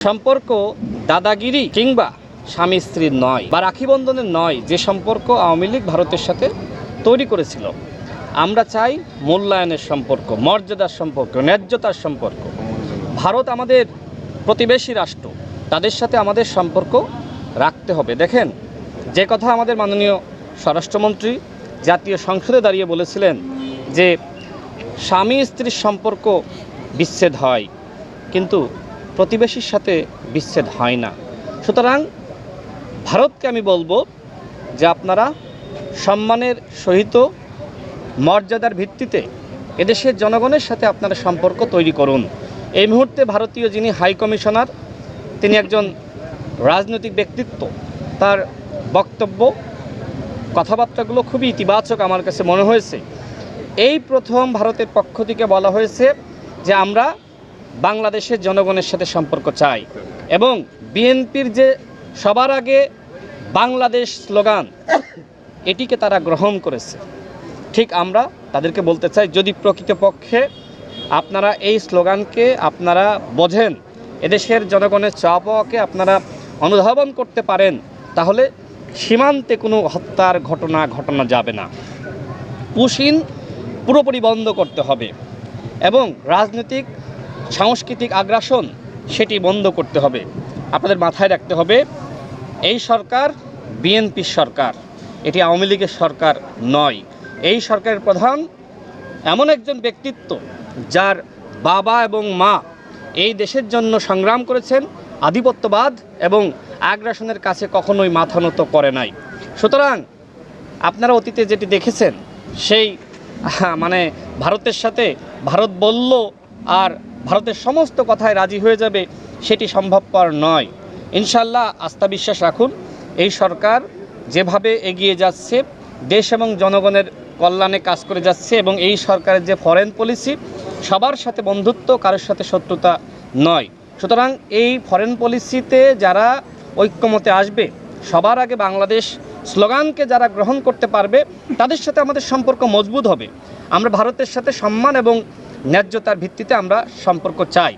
সম্পর্ক দাদাগিরি কিংবা স্বামী স্ত্রীর নয় বা রাখি বন্ধনের নয়, যে সম্পর্ক আওয়ামী লীগ ভারতের সাথে তৈরি করেছিল। আমরা চাই মূল্যায়নের সম্পর্ক, মর্যাদার সম্পর্ক, ন্যায্যতার সম্পর্ক। ভারত আমাদের প্রতিবেশী রাষ্ট্র, তাদের সাথে আমাদের সম্পর্ক রাখতে হবে। দেখেন, যে কথা আমাদের মাননীয় স্বরাষ্ট্রমন্ত্রী জাতীয় সংসদে দাঁড়িয়ে বলেছিলেন যে স্বামী স্ত্রীর সম্পর্ক বিচ্ছেদ হয়, কিন্তু প্রতিবেশীর সাথে বিচ্ছেদ হয় না। সুতরাং ভারতকে আমি বলবো যে আপনারা সম্মানের সহিত মর্যাদার ভিত্তিতে এদেশের জনগণের সাথে আপনারা সম্পর্ক তৈরি করুন। এই মুহূর্তে ভারতীয় যিনি হাই কমিশনার, তিনি একজন রাজনৈতিক ব্যক্তিত্ব। তার বক্তব্য, কথাবার্তাগুলো খুবই ইতিবাচক আমার কাছে মনে হয়েছে। এই প্রথম ভারতের পক্ষ থেকে বলা হয়েছে যে আমরা বাংলাদেশের জনগণের সাথে সম্পর্ক চাই, এবং বিএনপির যে সবার আগে বাংলাদেশ স্লোগান, এটিকে তারা গ্রহণ করেছে। ঠিক আমরা তাদেরকে বলতে চাই, যদি প্রকৃতপক্ষে আপনারা এই স্লোগানকে আপনারা বোঝেন, এদেশের জনগণের চাওয়া পাওয়াকে আপনারা অনুধাবন করতে পারেন, তাহলে সীমান্তে কোনো হত্যার ঘটনা যাবে না। পুশিন পুরোপুরি বন্ধ করতে হবে, এবং রাজনৈতিক সাংস্কৃতিক আগ্রাসন সেটি বন্ধ করতে হবে। আপনাদের মাথায় রাখতে হবে, এই সরকার বিএনপির সরকার, এটি আওয়ামী লীগের সরকার নয়। এই সরকারের প্রধান এমন একজন ব্যক্তিত্ব যার বাবা এবং মা এই দেশের জন্য সংগ্রাম করেছেন, আধিপত্যবাদ এবং আগ্রাসনের কাছে কখনোই মাথা নত করে নাই। সুতরাং আপনারা অতীতে যেটি দেখেছেন, সেই ভারতের সাথে ভারত বলল আর ভারতের সমস্ত কথায় রাজি হয়ে যাবে, সেটি সম্ভবপর নয়। ইনশাল্লাহ আস্থা বিশ্বাস রাখুন, এই সরকার যেভাবে এগিয়ে যাচ্ছে, দেশ এবং জনগণের কল্যাণে কাজ করে যাচ্ছে, এবং এই সরকারের যে ফরেন পলিসি, সবার সাথে বন্ধুত্ব, কারোর সাথে শত্রুতা নয়। সুতরাং এই ফরেন পলিসিতে যারা ঐক্যমতে আসবে, সবার আগে বাংলাদেশ স্লোগানকে যারা গ্রহণ করতে পারবে, তাদের সাথে আমাদের সম্পর্ক মজবুত হবে। আমরা ভারতের সাথে সম্মান এবং ন্যায্যতার ভিত্তিতে আমরা সম্পর্ক চাই।